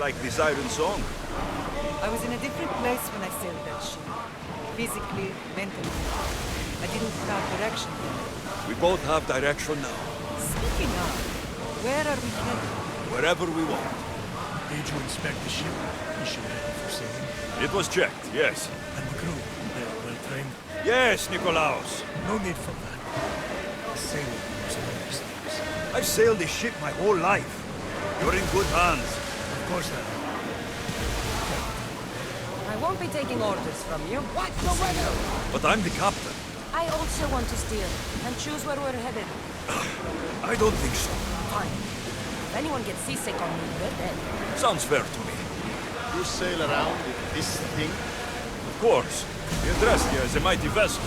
like the siren song. I was in a different place when I sailed that ship. Physically, mentally. I didn't have direction then. We both have direction now. Speaking of, where are we headed? Wherever we want. Did you inspect the ship? You should have it for sailing. It was checked, yes. And the crew, they're well trained. Yes, Nikolaos. No need for that. Sailing was one of these things. I've sailed this ship my whole life. You're in good hands. Of course not. I won't be taking orders from you. Watch the weather! But I'm the captain. I also want to steer and choose where we're headed. I don't think so. Fine. If anyone gets seasick on me, they're dead. Sounds fair to me. You sail around in this thing? Of course. We addressed you as a mighty vessel.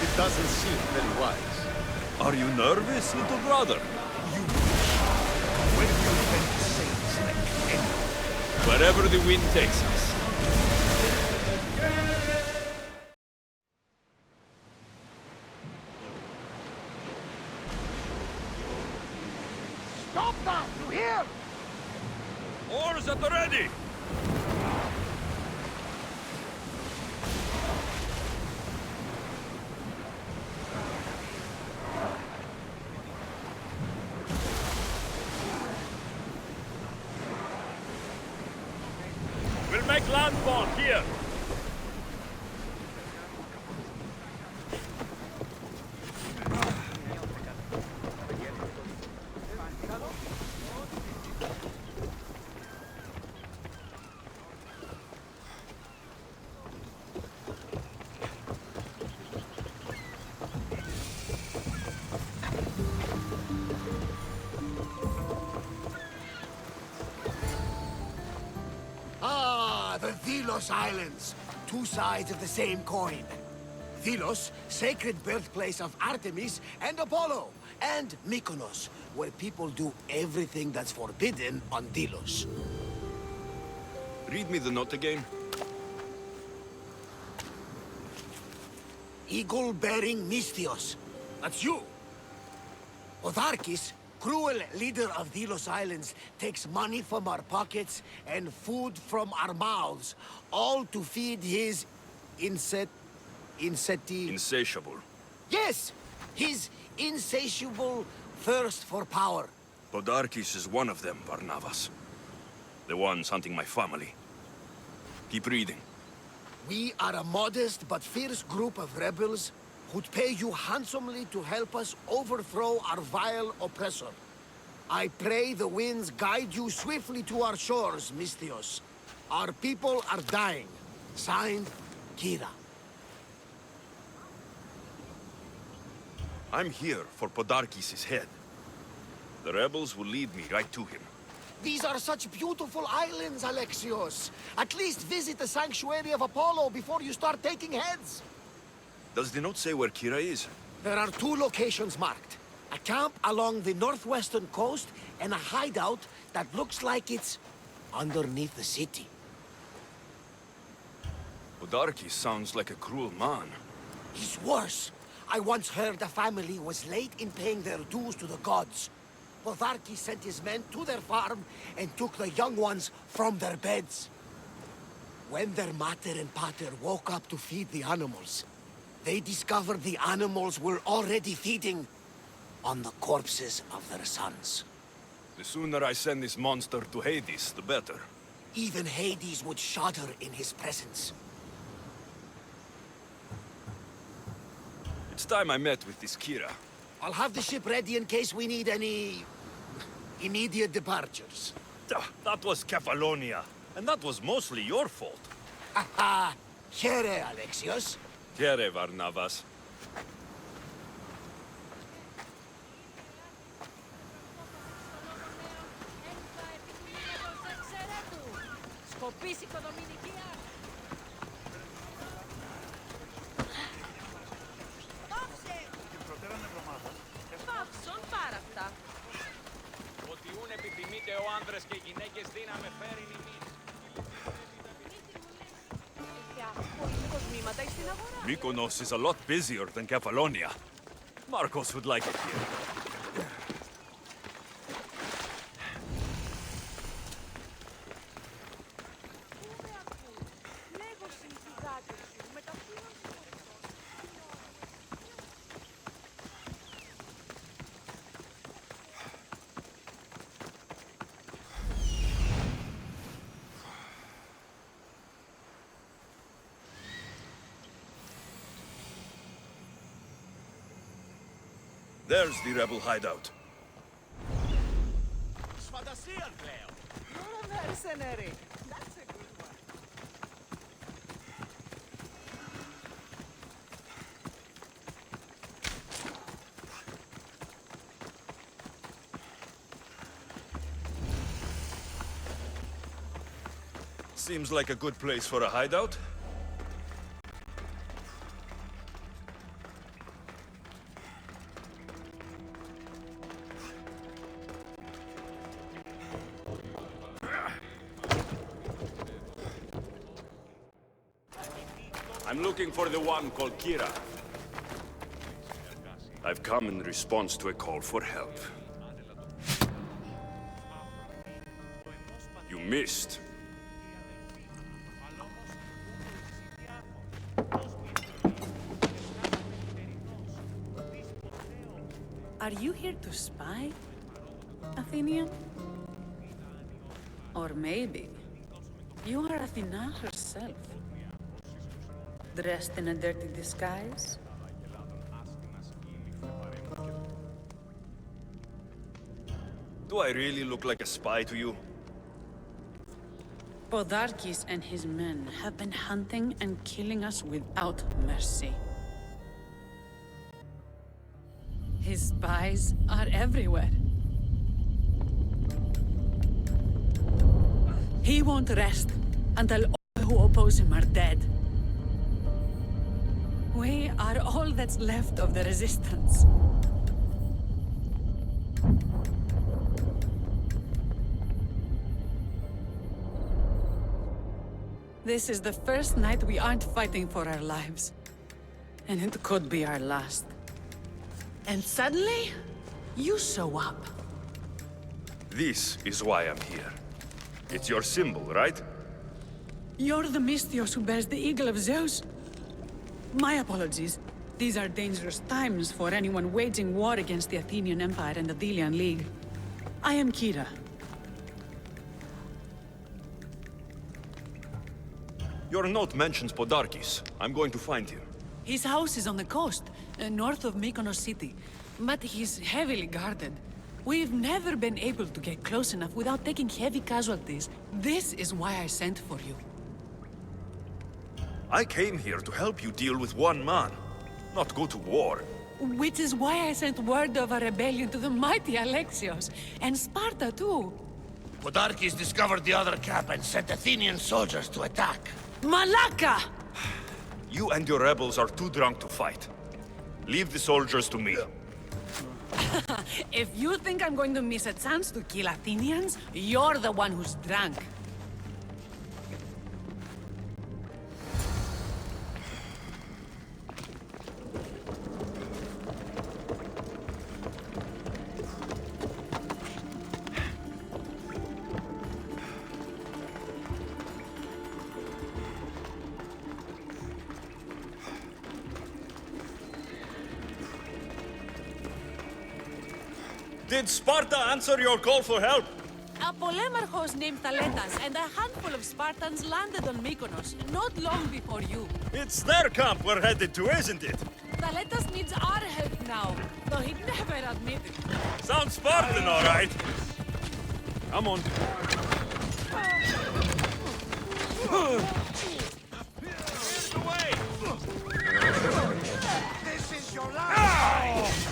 It doesn't seem very wise. Are you nervous, little brother? You Where do you intend to sail this next anyway? Wherever the wind takes us. Stop that! You hear? Oars at the ready! We'll make landfall here. Ah, the Delos Islands. Two sides of the same coin. Delos, sacred birthplace of Artemis and Apollo. And Mykonos, where people do everything that's forbidden on Delos. Read me the note again. Eagle-bearing Mystios. That's you. Otharkis, cruel leader of Delos Islands, takes money from our pockets and food from our mouths, all to feed his Insatiable. Yes! His insatiable thirst for power. Podarkis is one of them, Barnabas. The ones hunting my family. Keep reading. We are a modest but fierce group of rebels who'd pay you handsomely to help us overthrow our vile oppressor. I pray the winds guide you swiftly to our shores, Mystios. Our people are dying. Signed, Kira. I'm here for Podarkis' head. The rebels will lead me right to him. These are such beautiful islands, Alexios. At least visit the sanctuary of Apollo before you start taking heads. Does the note say where Kira is? There are two locations marked. A camp along the northwestern coast and a hideout that looks like it's underneath the city. Podarkis sounds like a cruel man. He's worse. I once heard a family was late in paying their dues to the gods. Potharki sent his men to their farm and took the young ones from their beds. When their mater and pater woke up to feed the animals, they discovered the animals were already feeding on the corpses of their sons. The sooner I send this monster to Hades, the better. Even Hades would shudder in his presence. It's time I met with this Kira. I'll have the ship ready in case we need any immediate departures. That was Kefalonia, and that was mostly your fault. Haha, here, Alexios. Here, Varnavas. Mykonos is a lot busier than Kefalonia. Marcos would like it here. There's the rebel hideout. You're a mercenary. That's a good one. Seems like a good place for a hideout. I'm looking for the one called Kira. I've come in response to a call for help. You missed. Are you here to spy, Athenian? Or maybe you are Athena herself, dressed in a dirty disguise? Do I really look like a spy to you? Podarkes and his men have been hunting and killing us without mercy. His spies are everywhere. He won't rest until all who oppose him are dead. We are all that's left of the resistance. This is the first night we aren't fighting for our lives. And it could be our last. And suddenly, you show up. This is why I'm here. It's your symbol, right? You're the Mystios who bears the eagle of Zeus? My apologies. These are dangerous times for anyone waging war against the Athenian Empire and the Delian League. I am Kira. Your note mentions Podarkes. I'm going to find him. His house is on the coast, north of Mykonos city. But he's heavily guarded. We've never been able to get close enough without taking heavy casualties. This is why I sent for you. I came here to help you deal with one man, not go to war. Which is why I sent word of a rebellion to the mighty Alexios, and Sparta too. Podarkes discovered the other camp and sent Athenian soldiers to attack. Malaka! You and your rebels are too drunk to fight. Leave the soldiers to me. If you think I'm going to miss a chance to kill Athenians, you're the one who's drunk. Did Sparta answer your call for help? A polemarchos named Thaletas and a handful of Spartans landed on Mykonos, not long before you. It's their camp we're headed to, isn't it? Thaletas needs our help now, though he'd never admit it. Sounds Spartan, all right. Come on. Here's the way! This is your life!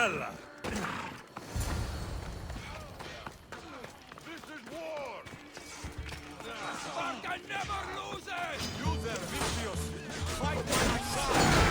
Ella. This is war! Sparta never loses! You there, Mystios! Fight by my side!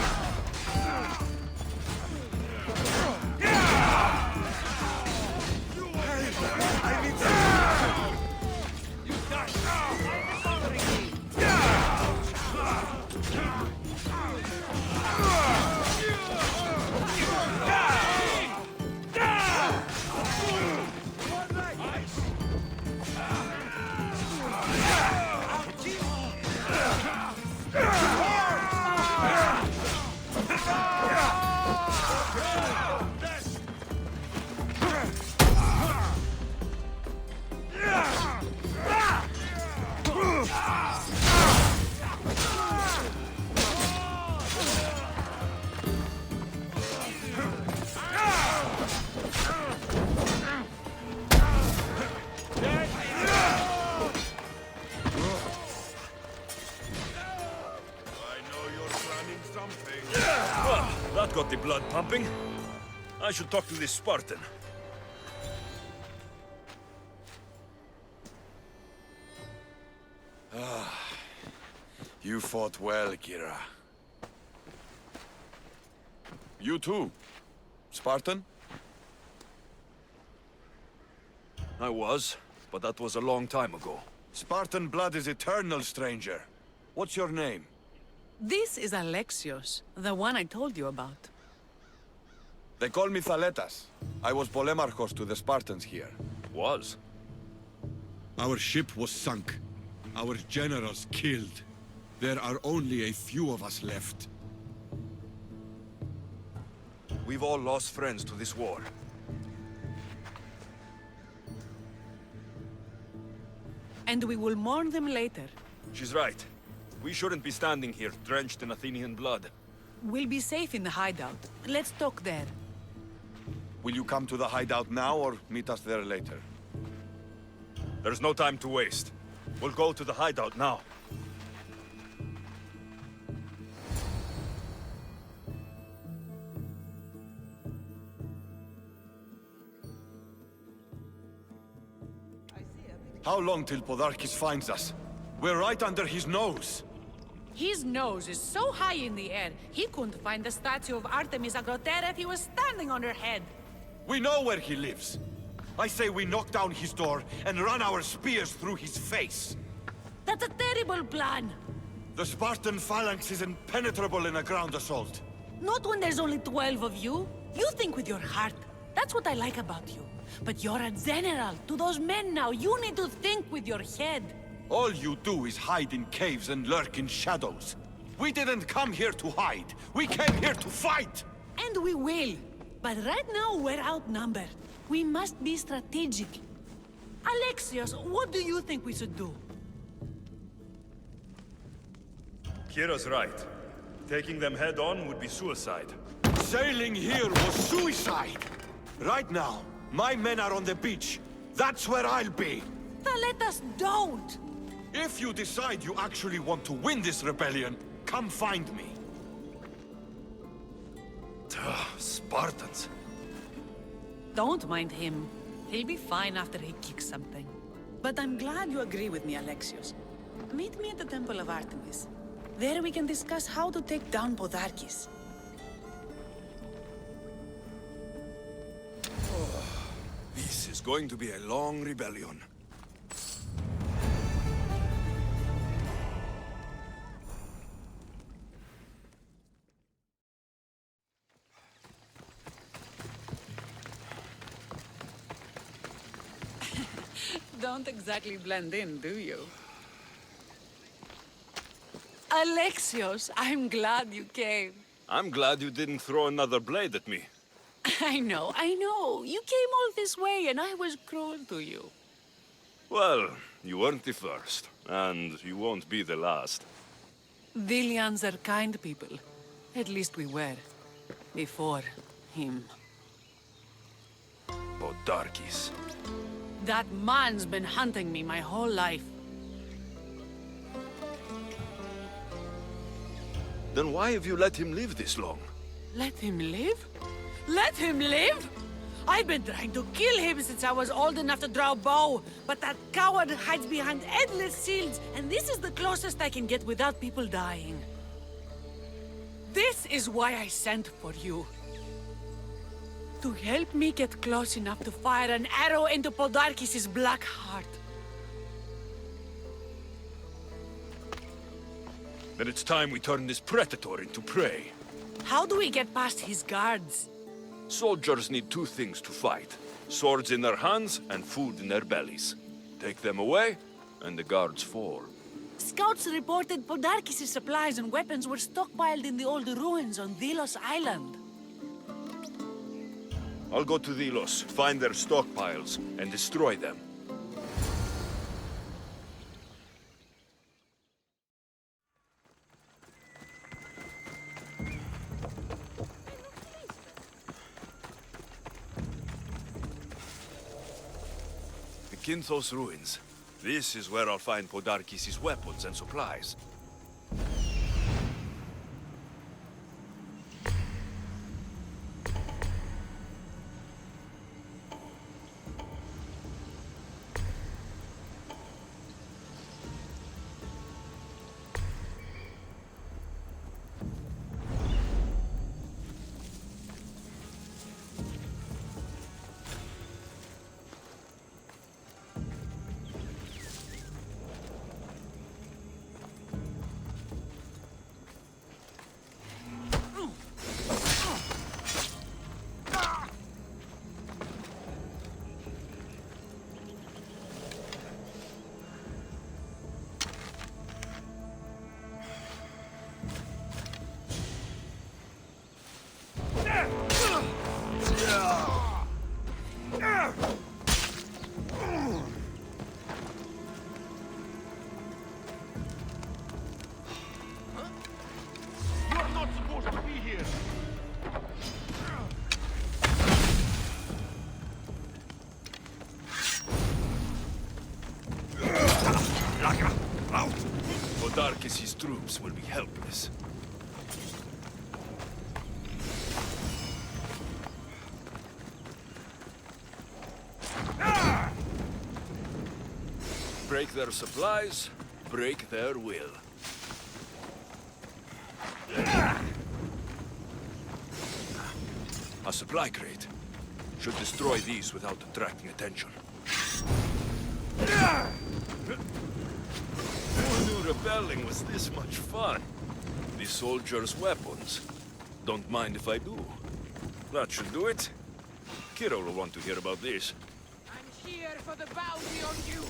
That got the blood pumping. I should talk to this Spartan. You fought well, Kira. You too, Spartan? I was, but that was a long time ago. Spartan blood is eternal, stranger. What's your name? This is Alexios, the one I told you about. They call me Thaletas. I was Polemarchos to the Spartans here. Was? Our ship was sunk. Our generals killed. There are only a few of us left. We've all lost friends to this war. And we will mourn them later. She's right. We shouldn't be standing here, drenched in Athenian blood. We'll be safe in the hideout. Let's talk there. Will you come to the hideout now or meet us there later? There's no time to waste. We'll go to the hideout now. How long till Podarkis finds us? We're right under his nose. His nose is so high in the air, he couldn't find the statue of Artemis Agrotera if he was standing on her head. We know where he lives. I say we knock down his door and run our spears through his face. That's a terrible plan. The Spartan phalanx is impenetrable in a ground assault. Not when there's only 12 of you. You think with your heart. That's what I like about you. But you're a general. To those men now, you need to think with your head. All you do is hide in caves and lurk in shadows. We didn't come here to hide. We came here to fight! And we will. But right now, we're outnumbered. We must be strategic. Alexios, what do you think we should do? Kira's right. Taking them head on would be suicide. Sailing here was suicide! Right now, my men are on the beach. That's where I'll be. Let us don't! If you decide you actually want to win this rebellion, come find me. Spartans. Don't mind him. He'll be fine after he kicks something. But I'm glad you agree with me, Alexios. Meet me at the Temple of Artemis. There we can discuss how to take down Podarkis. This is going to be a long rebellion. Don't exactly blend in, do you? Alexios, I'm glad you came. I'm glad you didn't throw another blade at me. I know. You came all this way and I was cruel to you. Well, you weren't the first, and you won't be the last. Dilians are kind people. At least we were. Before him. Podarkis. That man's been hunting me my whole life. Then why have you let him live this long? Let him live? Let him live? I've been trying to kill him since I was old enough to draw a bow, but that coward hides behind endless shields, and this is the closest I can get without people dying. This is why I sent for you. To help me get close enough to fire an arrow into Podarkis' black heart. Then it's time we turn this predator into prey. How do we get past his guards? Soldiers need two things to fight. Swords in their hands and food in their bellies. Take them away, and the guards fall. Scouts reported Podarkis' supplies and weapons were stockpiled in the old ruins on Delos Island. I'll go to Delos, find their stockpiles, and destroy them. The Kinthos ruins. This is where I'll find Podarkis' weapons and supplies. troops will be helpless. Break their supplies, break their will. A supply crate. Should destroy these without attracting attention. Who knew rebelling was this much fun? The soldiers' weapons. Don't mind if I do. That should do it. Kiro will want to hear about this. I'm here for the bounty on you.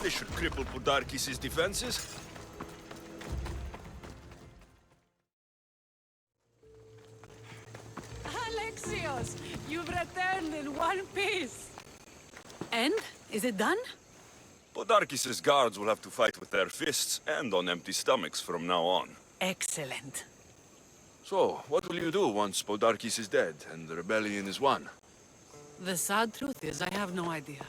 This should cripple Podarkis' defenses. Alexios, you've returned in one piece. And? Is it done? Podarkis' guards will have to fight with their fists and on empty stomachs from now on. Excellent. So, what will you do once Podarkis is dead and the rebellion is won? The sad truth is, I have no idea.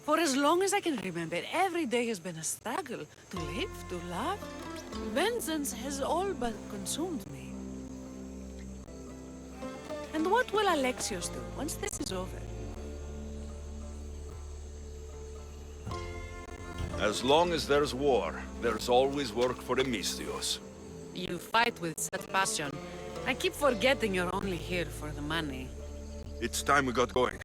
For as long as I can remember, every day has been a struggle. To live, to love. Vengeance has all but consumed me. And what will Alexios do once this is over? As long as there's war, there's always work for Emistios. You fight with such passion. I keep forgetting you're only here for the money. It's time we got going.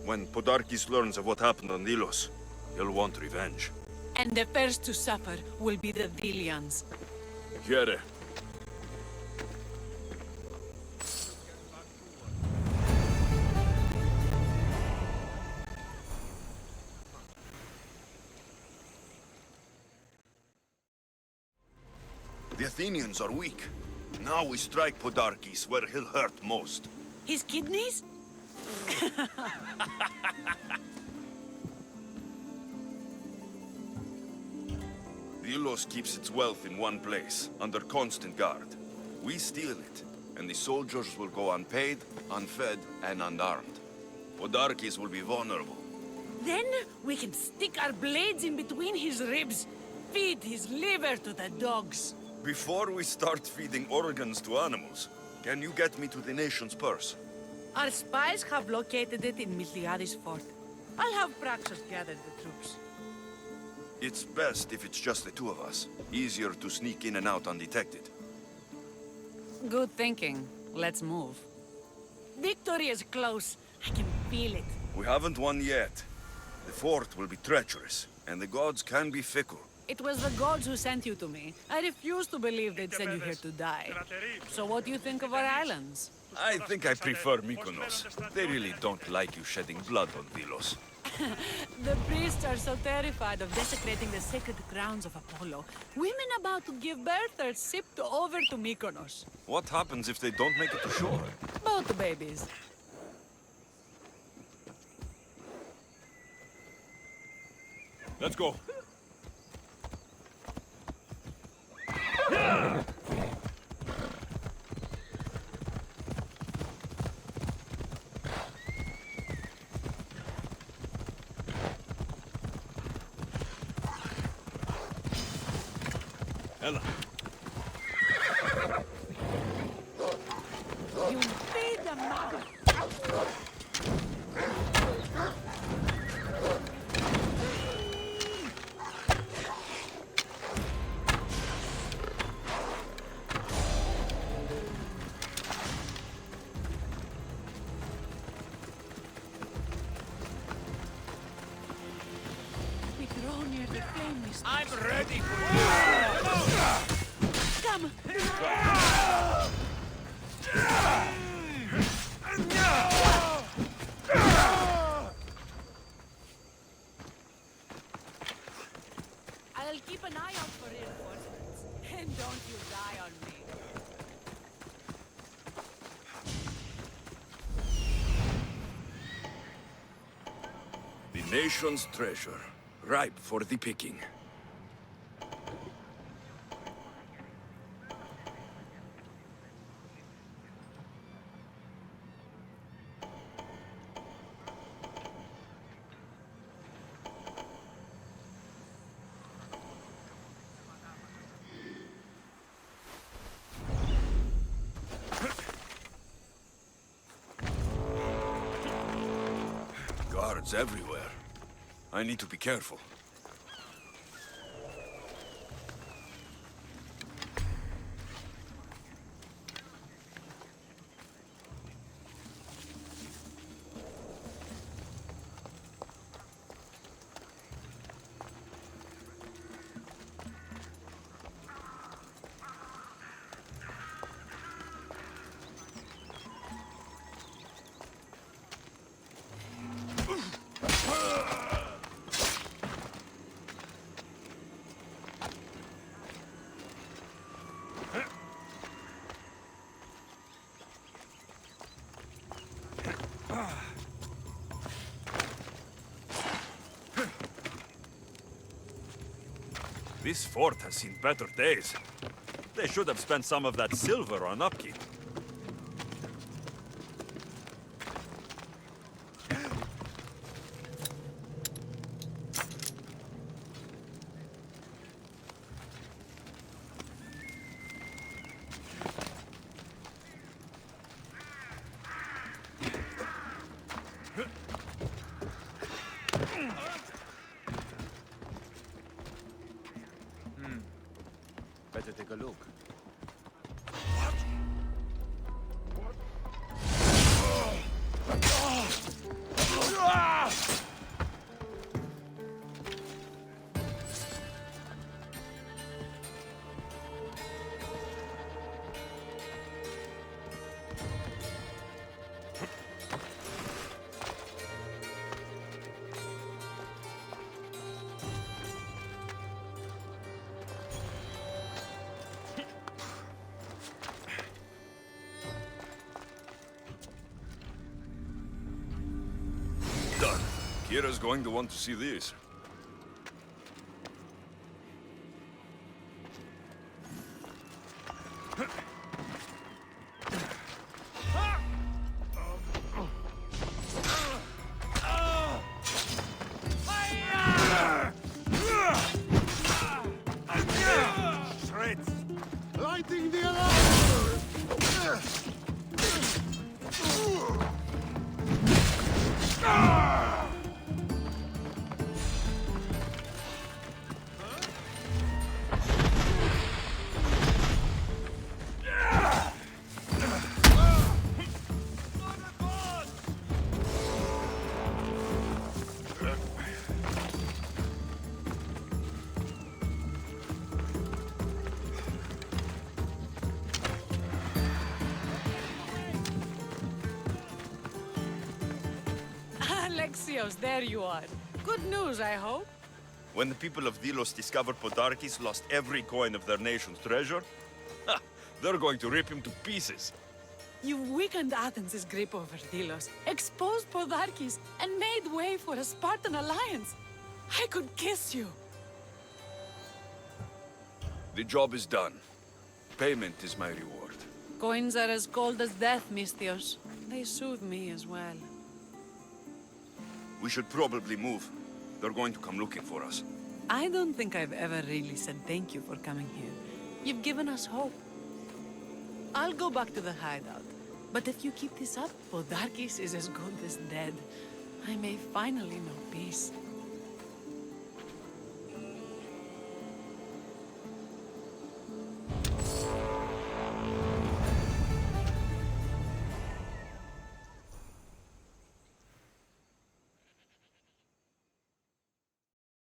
When Podarkis learns of what happened on Delos, he'll want revenge. And the first to suffer will be the Delians. Here. The Athenians are weak. Now we strike Podarkis where he'll hurt most. His kidneys? Delos keeps its wealth in one place, under constant guard. We steal it, and the soldiers will go unpaid, unfed, and unarmed. Podarkis will be vulnerable. Then we can stick our blades in between his ribs, feed his liver to the dogs. Before we start feeding organs to animals, can you get me to the nation's purse? Our spies have located it in Miltiades fort. I'll have Praxis gather the troops. It's best if it's just the two of us. Easier to sneak in and out undetected. Good thinking. Let's move. Victory is close. I can feel it. We haven't won yet. The fort will be treacherous, and the gods can be fickle. It was the gods who sent you to me. I refuse to believe they'd send you here to die. So what do you think of our islands? I think I prefer Mykonos. They really don't like you shedding blood on Delos. The priests are so terrified of desecrating the sacred grounds of Apollo. Women about to give birth are shipped over to Mykonos. What happens if they don't make it to shore? Both babies. Let's go. Ella. You feed the mother. And don't you die on me. The nation's treasure, ripe for the picking. Guards everywhere. I need to be careful. This fort has seen better days. They should have spent some of that silver on upkeep. Better take a look. Done. Kira's going to want to see this. Lighting the alarm! Alexios, there you are. Good news, I hope. When the people of Delos discovered Podarkes lost every coin of their nation's treasure, they're going to rip him to pieces. You've weakened Athens' grip over Delos, exposed Podarkes, and made way for a Spartan alliance. I could kiss you. The job is done. Payment is my reward. Coins are as cold as death, Misthios. They soothe me as well. We should probably move. They're going to come looking for us. I don't think I've ever really said thank you for coming here. You've given us hope. I'll go back to the hideout. But if you keep this up, Podarkes is as good as dead. I may finally know peace.